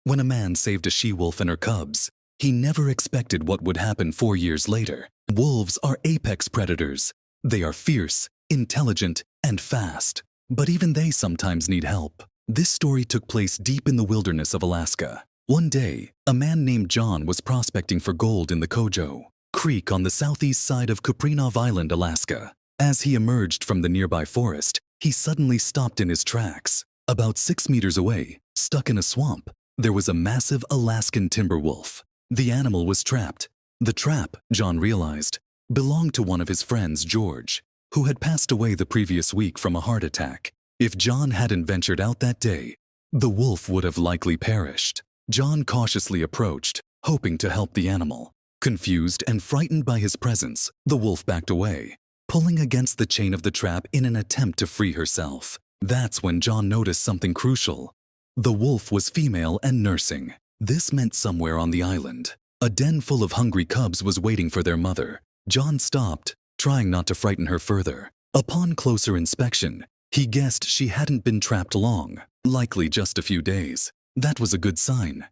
When a man saved a she-wolf and her cubs, he never expected what would happen 4 years later. Wolves are apex predators. They are fierce, intelligent, and fast. But even they sometimes need help. This story took place deep in the wilderness of Alaska. One day, a man named John was prospecting for gold in the Kojo Creek on the southeast side of Kuprinov Island, Alaska. As he emerged from the nearby forest, he suddenly stopped in his tracks. About 6 meters away, stuck in a swamp, there was a massive Alaskan timber wolf. The animal was trapped. The trap, John realized, belonged to one of his friends, George, who had passed away the previous week from a heart attack. If John hadn't ventured out that day, the wolf would have likely perished. John cautiously approached, hoping to help the animal. Confused and frightened by his presence, the wolf backed away, pulling against the chain of the trap in an attempt to free herself. That's when John noticed something crucial. The wolf was female and nursing. This meant somewhere on the island, a den full of hungry cubs was waiting for their mother. John stopped, trying not to frighten her further. Upon closer inspection, he guessed she hadn't been trapped long, likely just a few days. That was a good sign.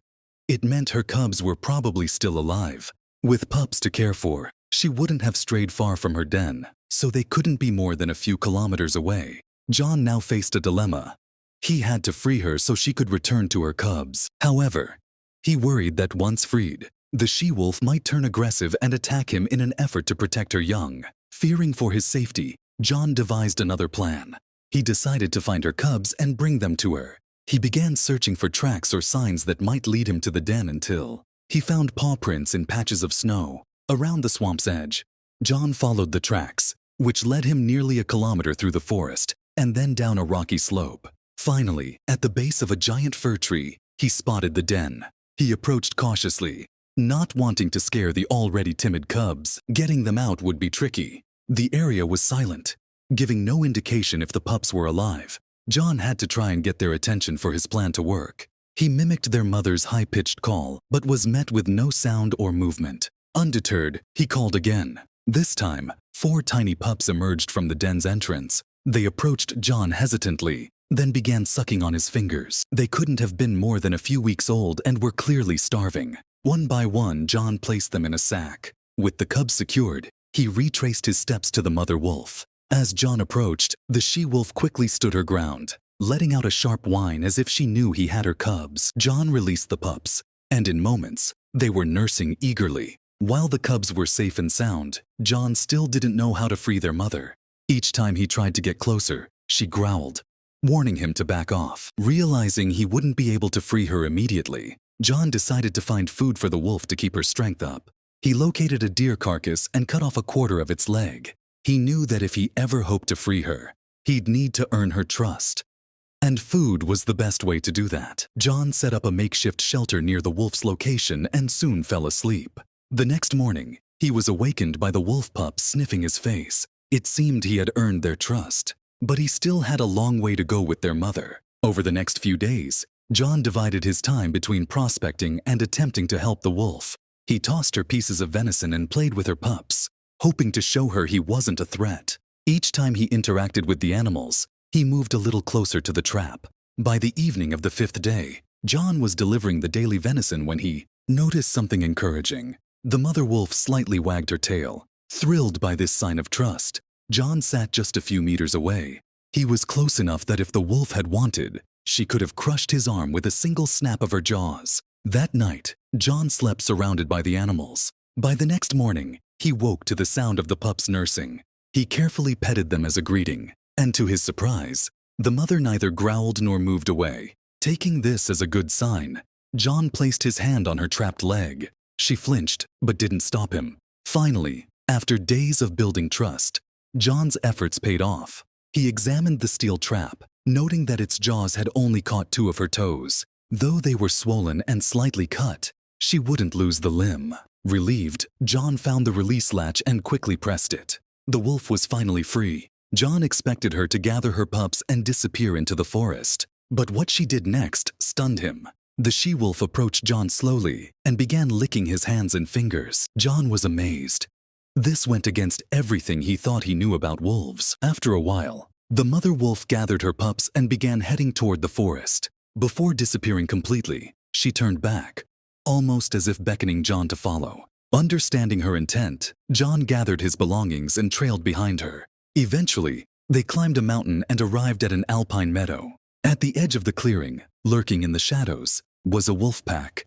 It meant her cubs were probably still alive. With pups to care for, she wouldn't have strayed far from her den, so they couldn't be more than a few kilometers away. John now faced a dilemma. He had to free her so she could return to her cubs. However, he worried that once freed, the she-wolf might turn aggressive and attack him in an effort to protect her young. Fearing for his safety, John devised another plan. He decided to find her cubs and bring them to her. He began searching for tracks or signs that might lead him to the den until he found paw prints in patches of snow around the swamp's edge. John followed the tracks, which led him nearly a kilometer through the forest and then down a rocky slope. Finally, at the base of a giant fir tree, he spotted the den. He approached cautiously, not wanting to scare the already timid cubs. Getting them out would be tricky. The area was silent, giving no indication if the pups were alive. John had to try and get their attention for his plan to work. He mimicked their mother's high-pitched call, but was met with no sound or movement. Undeterred, he called again. This time, 4 tiny pups emerged from the den's entrance. They approached John hesitantly, then began sucking on his fingers. They couldn't have been more than a few weeks old and were clearly starving. One by one, John placed them in a sack. With the cubs secured, he retraced his steps to the mother wolf. As John approached, the she-wolf quickly stood her ground, letting out a sharp whine as if she knew he had her cubs. John released the pups, and in moments, they were nursing eagerly. While the cubs were safe and sound, John still didn't know how to free their mother. Each time he tried to get closer, she growled, warning him to back off. Realizing he wouldn't be able to free her immediately, John decided to find food for the wolf to keep her strength up. He located a deer carcass and cut off a quarter of its leg. He knew that if he ever hoped to free her, he'd need to earn her trust. And food was the best way to do that. John set up a makeshift shelter near the wolf's location and soon fell asleep. The next morning, he was awakened by the wolf pups sniffing his face. It seemed he had earned their trust, but he still had a long way to go with their mother. Over the next few days, John divided his time between prospecting and attempting to help the wolf. He tossed her pieces of venison and played with her pups, hoping to show her he wasn't a threat. Each time he interacted with the animals, he moved a little closer to the trap. By the evening of the 5th day, John was delivering the daily venison when he noticed something encouraging. The mother wolf slightly wagged her tail. Thrilled by this sign of trust, John sat just a few meters away. He was close enough that if the wolf had wanted, she could have crushed his arm with a single snap of her jaws. That night, John slept surrounded by the animals. By the next morning, he woke to the sound of the pups nursing. He carefully petted them as a greeting, and to his surprise, the mother neither growled nor moved away. Taking this as a good sign, John placed his hand on her trapped leg. She flinched, but didn't stop him. Finally, after days of building trust, John's efforts paid off. He examined the steel trap, noting that its jaws had only caught 2 of her toes. Though they were swollen and slightly cut, she wouldn't lose the limb. Relieved, John found the release latch and quickly pressed it. The wolf was finally free. John expected her to gather her pups and disappear into the forest. But what she did next stunned him. The she-wolf approached John slowly and began licking his hands and fingers. John was amazed. This went against everything he thought he knew about wolves. After a while, the mother wolf gathered her pups and began heading toward the forest. Before disappearing completely, She turned back, almost as if beckoning John to follow. Understanding her intent, John gathered his belongings and trailed behind her. Eventually, they climbed a mountain and arrived at an alpine meadow. At the edge of the clearing, lurking in the shadows, was a wolf pack.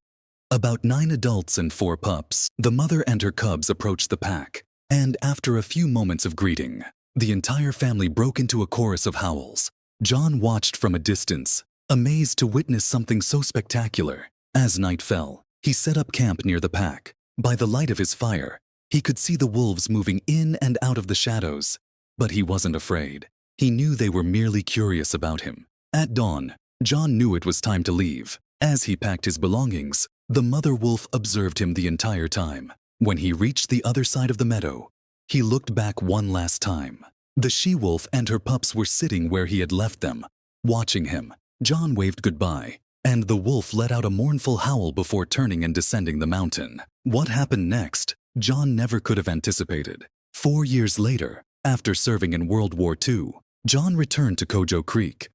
About 9 adults and 4 pups. The mother and her cubs approached the pack, and after a few moments of greeting, the entire family broke into a chorus of howls. John watched from a distance, amazed to witness something so spectacular. As night fell, he set up camp near the pack. By the light of his fire, he could see the wolves moving in and out of the shadows. But he wasn't afraid. He knew they were merely curious about him. At dawn, John knew it was time to leave. As he packed his belongings, the mother wolf observed him the entire time. When he reached the other side of the meadow, he looked back one last time. The she-wolf and her pups were sitting where he had left them, watching him. John waved goodbye, and the wolf let out a mournful howl before turning and descending the mountain. What happened next, John never could have anticipated. 4 years later, after serving in World War II, John returned to Kojo Creek.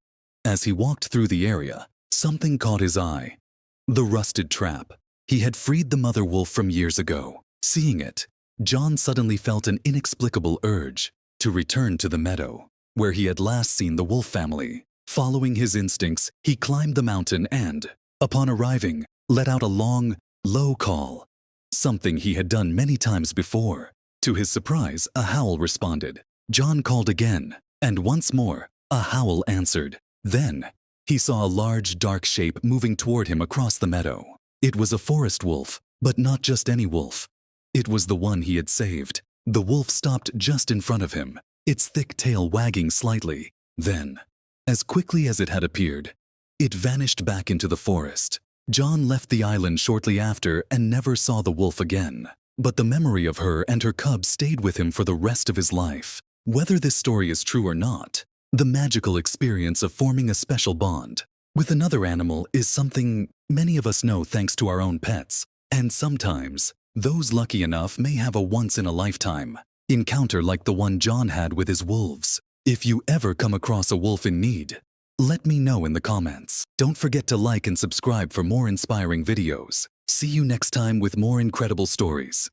As he walked through the area, something caught his eye. The rusted trap. He had freed the mother wolf from years ago. Seeing it, John suddenly felt an inexplicable urge to return to the meadow, where he had last seen the wolf family. Following his instincts, he climbed the mountain and, upon arriving, let out a long, low call, something he had done many times before. To his surprise, a howl responded. John called again, and once more, a howl answered. Then, he saw a large, dark shape moving toward him across the meadow. It was a forest wolf, but not just any wolf. It was the one he had saved. The wolf stopped just in front of him, its thick tail wagging slightly. Then, as quickly as it had appeared, it vanished back into the forest. John left the island shortly after and never saw the wolf again. But the memory of her and her cubs stayed with him for the rest of his life. Whether this story is true or not, the magical experience of forming a special bond with another animal is something many of us know thanks to our own pets. And sometimes, those lucky enough may have a once-in-a-lifetime encounter like the one John had with his wolves. If you ever come across a wolf in need, let me know in the comments. Don't forget to like and subscribe for more inspiring videos. See you next time with more incredible stories.